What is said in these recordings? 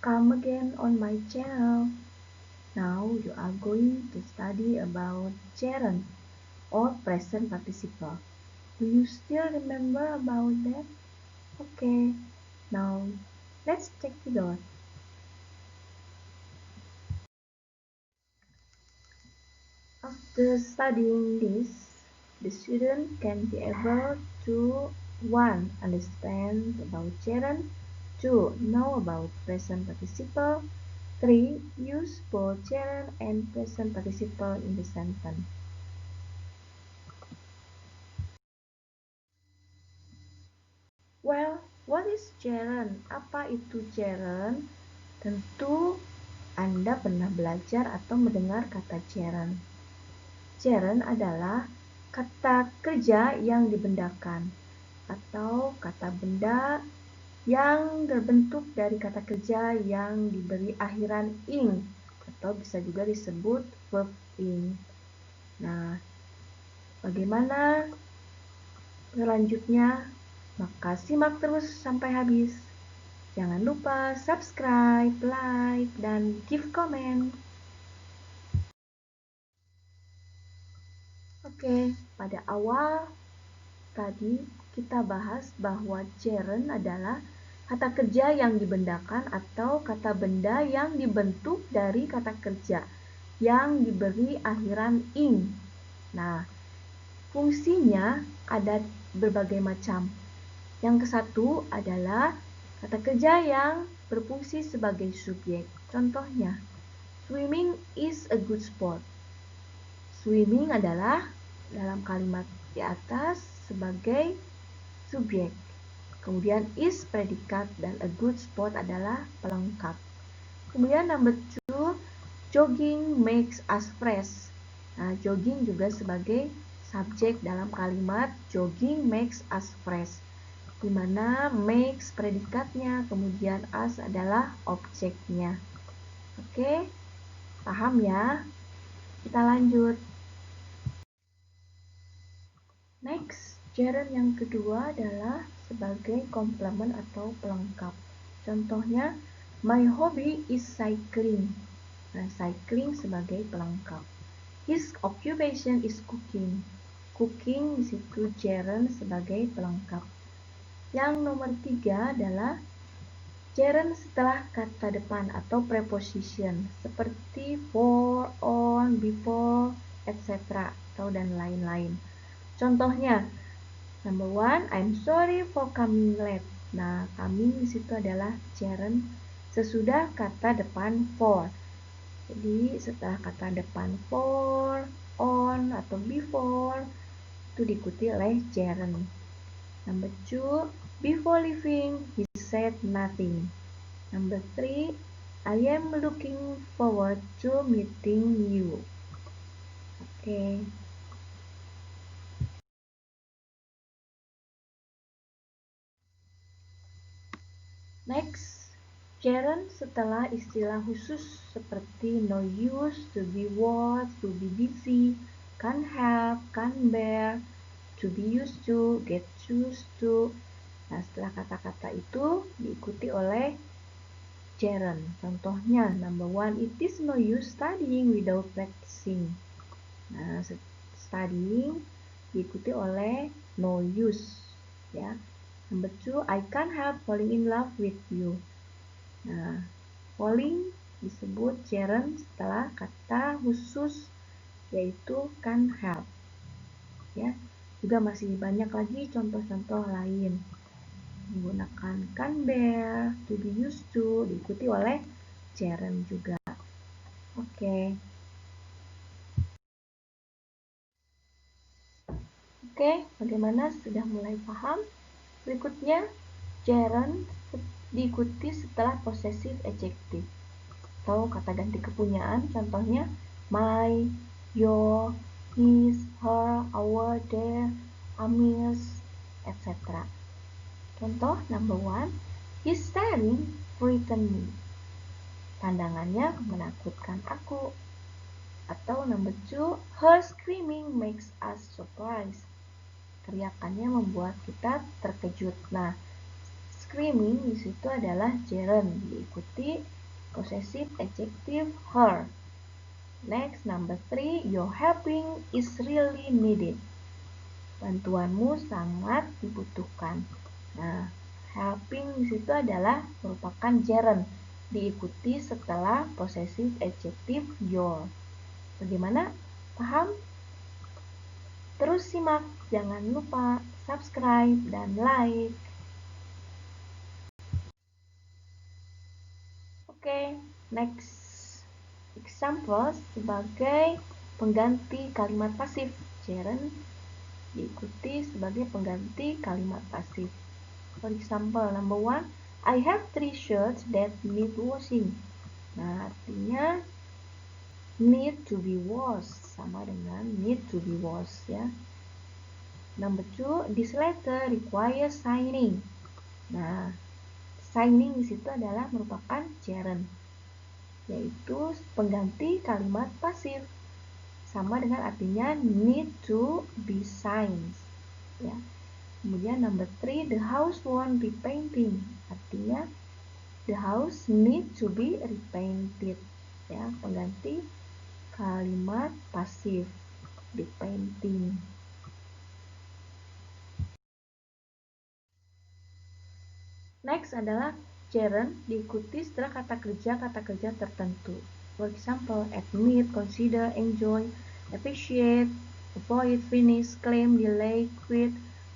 Welcome again on my channel. Now you are going to study about gerund or present participle. Do you still remember about that? Okay, now let's check it out. After studying this, the student can be able to 1. Understand about gerund, 2. Know about present participle, 3. Use both gerund and present participle in the sentence. Well, what is gerund? Apa itu gerund? Tentu Anda pernah belajar atau mendengar kata gerund. Gerund adalah kata kerja yang dibendakan atau kata benda yang terbentuk dari kata kerja yang diberi akhiran ing atau bisa juga disebut verb ing. Nah, bagaimana selanjutnya? Maka simak terus sampai habis. Jangan lupa subscribe, like, dan give comment. Oke, pada awal tadi kita bahas bahwa gerund adalah kata kerja yang dibendakan atau kata benda yang dibentuk dari kata kerja yang diberi akhiran ing. Nah, fungsinya ada berbagai macam. Yang kesatu adalah kata kerja yang berfungsi sebagai subjek. Contohnya, swimming is a good sport. Swimming adalah dalam kalimat di atas sebagai subjek. Kemudian is predikat dan a good sport adalah pelengkap. Kemudian number 2, jogging makes us fresh. Nah, jogging juga sebagai subjek dalam kalimat jogging makes us fresh, di mana makes predikatnya, kemudian us adalah objeknya. Oke, paham ya? Kita lanjut. Next, gerund yang kedua adalah sebagai komplement atau pelengkap. Contohnya, my hobby is cycling. Nah, cycling sebagai pelengkap. His occupation is cooking. Cooking di situ gerund sebagai pelengkap. Yang nomor 3 adalah gerund setelah kata depan atau preposition seperti for, on, before, etc. atau dan lain-lain. Contohnya, number 1, I'm sorry for coming late. Nah, coming di situ adalah gerund sesudah kata depan for. Jadi, setelah kata depan for, on, atau before, itu diikuti oleh gerund. Number 2, before leaving, he said nothing. Number 3, I am looking forward to meeting you. Oke. Next, gerund setelah istilah khusus seperti no use, to be what, to be busy, can't help, can't bear, to be used to, get used to. Nah, setelah kata-kata itu diikuti oleh gerund. Contohnya, number 1, it is no use studying without practicing. Nah, studying diikuti oleh no use, ya. Number 2, I can't help falling in love with you. Nah, falling disebut gerund setelah kata khusus yaitu can't help. Ya, juga masih banyak lagi contoh-contoh lain. Menggunakan can bear, to be used to diikuti oleh gerund juga. Oke. Oke, bagaimana? Sudah mulai paham? Berikutnya, gerund diikuti setelah possessive adjective atau kata ganti kepunyaan. Contohnya my, your, his, her, our, their, Amir's, etc. Contoh number 1, he's staring frightened me. Pandangannya menakutkan aku. Atau number 2, her screaming makes us surprised. Teriakannya membuat kita terkejut. Nah, screaming di situ adalah gerund, diikuti possessive adjective her. Next, number 3, your helping is really needed. Bantuanmu sangat dibutuhkan. Nah, helping di situ adalah merupakan gerund, diikuti setelah possessive adjective your. Bagaimana? Paham? Terus simak, jangan lupa subscribe dan like. Oke, next example sebagai pengganti kalimat pasif. Gerund diikuti sebagai pengganti kalimat pasif. For example, number 1, I have 3 shirts that need washing. Nah, artinya need to be washed sama dengan need to be washed ya. Number 2, this letter requires signing. Nah, signing di situ adalah merupakan gerund, yaitu pengganti kalimat pasif sama dengan artinya need to be signed ya. Kemudian number 3, the house won't be painting, artinya the house need to be repainted ya, pengganti kalimat pasif di painting. Next adalah gerund diikuti setelah kata kerja tertentu. For example, admit, consider, enjoy, appreciate, avoid, finish, claim, delay, quit,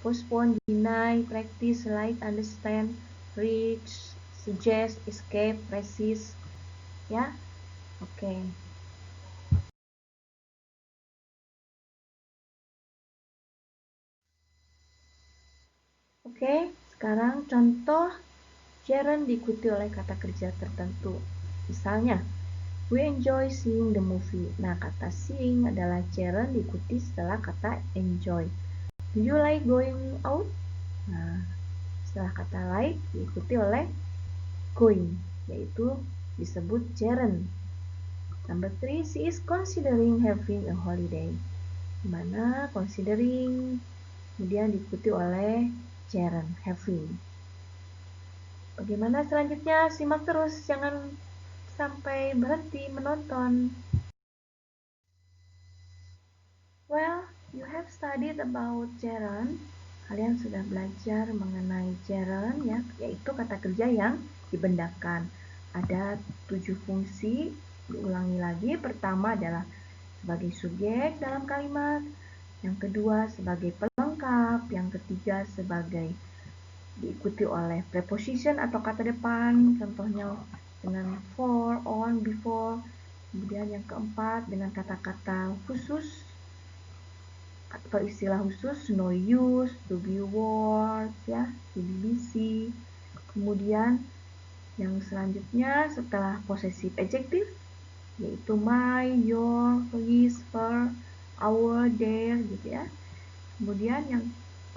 postpone, deny, practice, like, understand, reach, suggest, escape, resist. Ya, oke. Oke, sekarang contoh gerund diikuti oleh kata kerja tertentu. Misalnya, we enjoy seeing the movie. Nah, kata seeing adalah gerund diikuti setelah kata enjoy. Do you like going out? Nah, setelah kata like diikuti oleh going, yaitu disebut gerund. Number 3, she is considering having a holiday. Dimana considering kemudian diikuti oleh gerund having. Bagaimana selanjutnya? Simak terus, jangan sampai berhenti menonton. Well, you have studied about gerund. Kalian sudah belajar mengenai gerund ya, yaitu kata kerja yang dibendakan. Ada 7 fungsi, diulangi lagi. Pertama adalah sebagai subjek dalam kalimat, yang kedua sebagai pelengkap, yang ketiga sebagai diikuti oleh preposition atau kata depan, contohnya dengan for, on, before. Kemudian yang keempat dengan kata-kata khusus atau istilah khusus, no use, to be words ya, to be busy. Kemudian yang selanjutnya setelah possessive adjective yaitu my, your, his, her, our, their gitu ya. Kemudian yang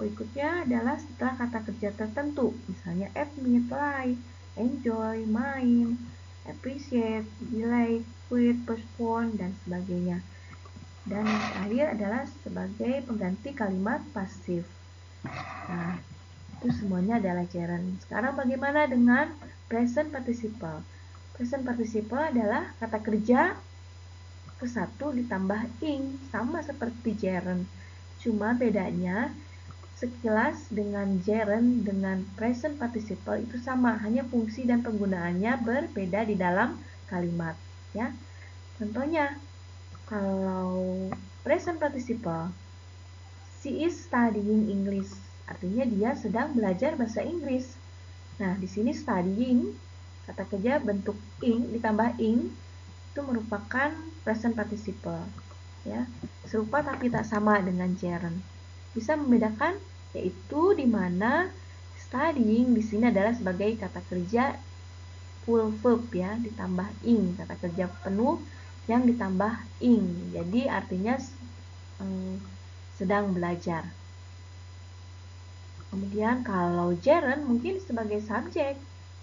berikutnya adalah setelah kata kerja tertentu, misalnya admit, like, enjoy, main, appreciate, delay, quit, postpone, dan sebagainya. Dan yang terakhir adalah sebagai pengganti kalimat pasif. Nah, itu semuanya adalah gerund. Sekarang bagaimana dengan present participle? Present participle adalah kata kerja ke satu ditambah ing, sama seperti gerund. Cuma bedanya sekilas dengan gerund dengan present participle itu sama, hanya fungsi dan penggunaannya berbeda di dalam kalimat ya. Contohnya, kalau present participle, she is studying English, artinya dia sedang belajar bahasa Inggris. Nah, di sini studying, kata kerja bentuk ing ditambah ing itu merupakan present participle ya. Serupa tapi tak sama dengan gerund. Bisa membedakan yaitu di mana studying di sini adalah sebagai kata kerja full verb ya, ditambah ing, kata kerja penuh yang ditambah ing. Jadi artinya sedang belajar. Kemudian kalau gerund mungkin sebagai subjek.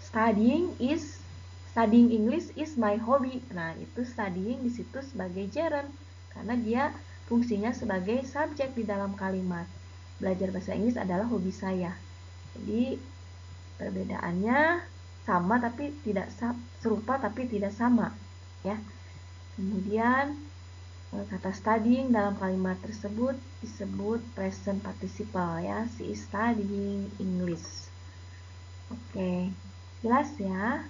Studying English is my hobby. Nah, itu studying di situ sebagai gerund karena dia fungsinya sebagai subjek di dalam kalimat. Belajar bahasa Inggris adalah hobi saya. Jadi Perbedaannya sama tapi tidak serupa tapi tidak sama, ya. Kemudian kata studying dalam kalimat tersebut disebut present participle, ya. She is studying English. Oke, jelas ya.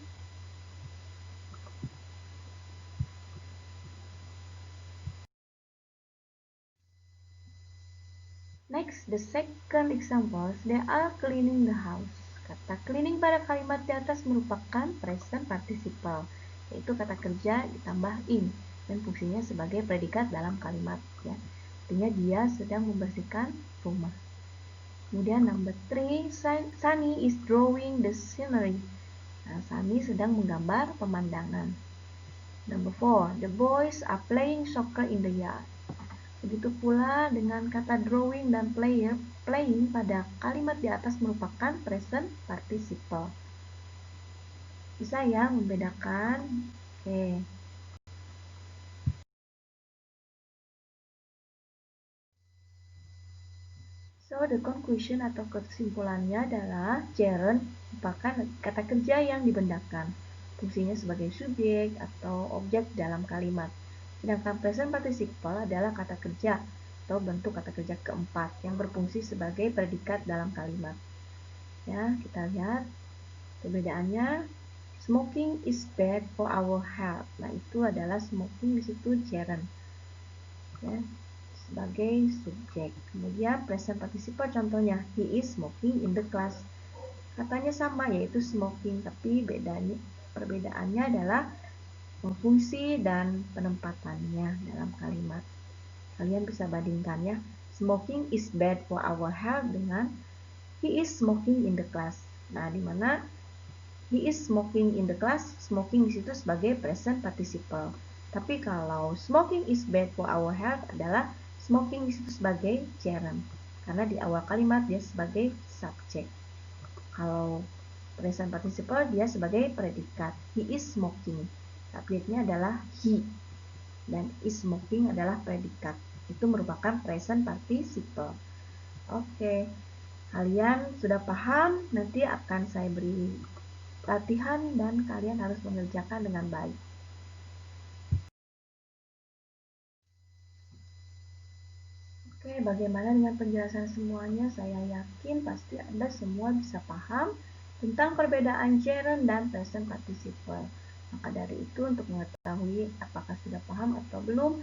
Next, the second examples, they are cleaning the house. Kata cleaning pada kalimat di atas merupakan present participle, yaitu kata kerja ditambah in dan fungsinya sebagai predikat dalam kalimat, ya. Artinya dia sedang membersihkan rumah. Kemudian number 3, Sunny is drawing the scenery. Nah, Sunny sedang menggambar pemandangan. Number 4, the boys are playing soccer in the yard. Begitu pula dengan kata drawing dan playing pada kalimat di atas merupakan present participle. Bisa ya membedakan? Oke. So, the conclusion atau kesimpulannya adalah gerund merupakan kata kerja yang dibendakan. Fungsinya sebagai subjek atau objek dalam kalimat. Sedangkan present participle adalah kata kerja atau bentuk kata kerja keempat yang berfungsi sebagai predikat dalam kalimat. Ya, kita lihat perbedaannya. Smoking is bad for our health. Nah, itu adalah smoking di situ gerund, ya, sebagai subjek. Kemudian present participle contohnya, he is smoking in the class. Katanya sama, yaitu smoking, tapi perbedaannya adalah fungsi dan penempatannya dalam kalimat. Kalian bisa bandingkan ya, smoking is bad for our health dengan he is smoking in the class. Nah, di mana he is smoking in the class, smoking di situ sebagai present participle. Tapi kalau smoking is bad for our health adalah smoking di situ sebagai gerund. Karena di awal kalimat dia sebagai subjek. Kalau present participle dia sebagai predikat. He is smoking. Subjeknya adalah he. Dan is smoking adalah predikat. Itu merupakan present participle. Oke. Kalian sudah paham? Nanti akan saya beri latihan dan kalian harus mengerjakan dengan baik. Oke, bagaimana dengan penjelasan semuanya? Saya yakin pasti Anda semua bisa paham tentang perbedaan gerund dan present participle. Maka dari itu, untuk mengetahui apakah sudah paham atau belum,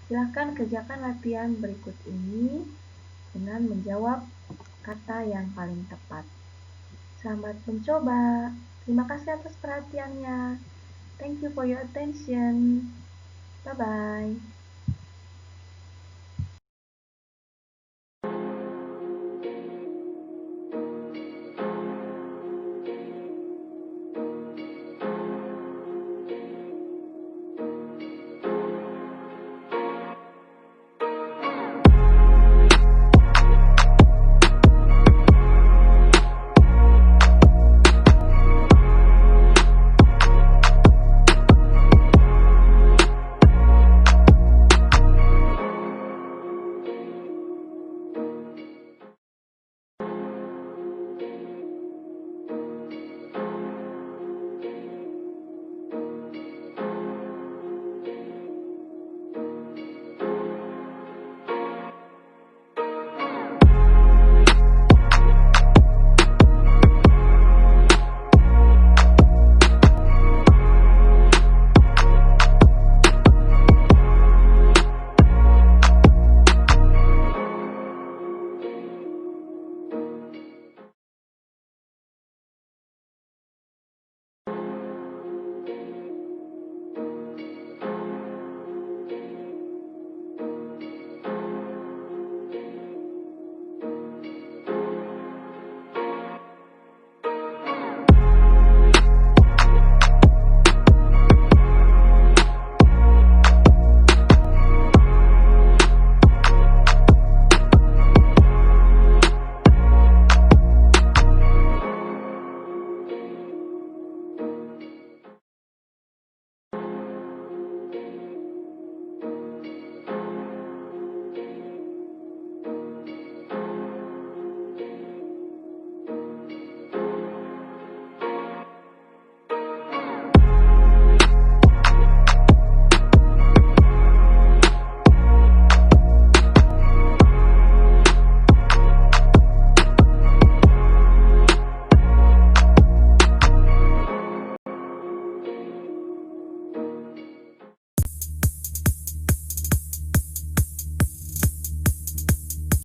silakan kerjakan latihan berikut ini dengan menjawab kata yang paling tepat. Selamat mencoba. Terima kasih atas perhatiannya. Thank you for your attention. Bye-bye.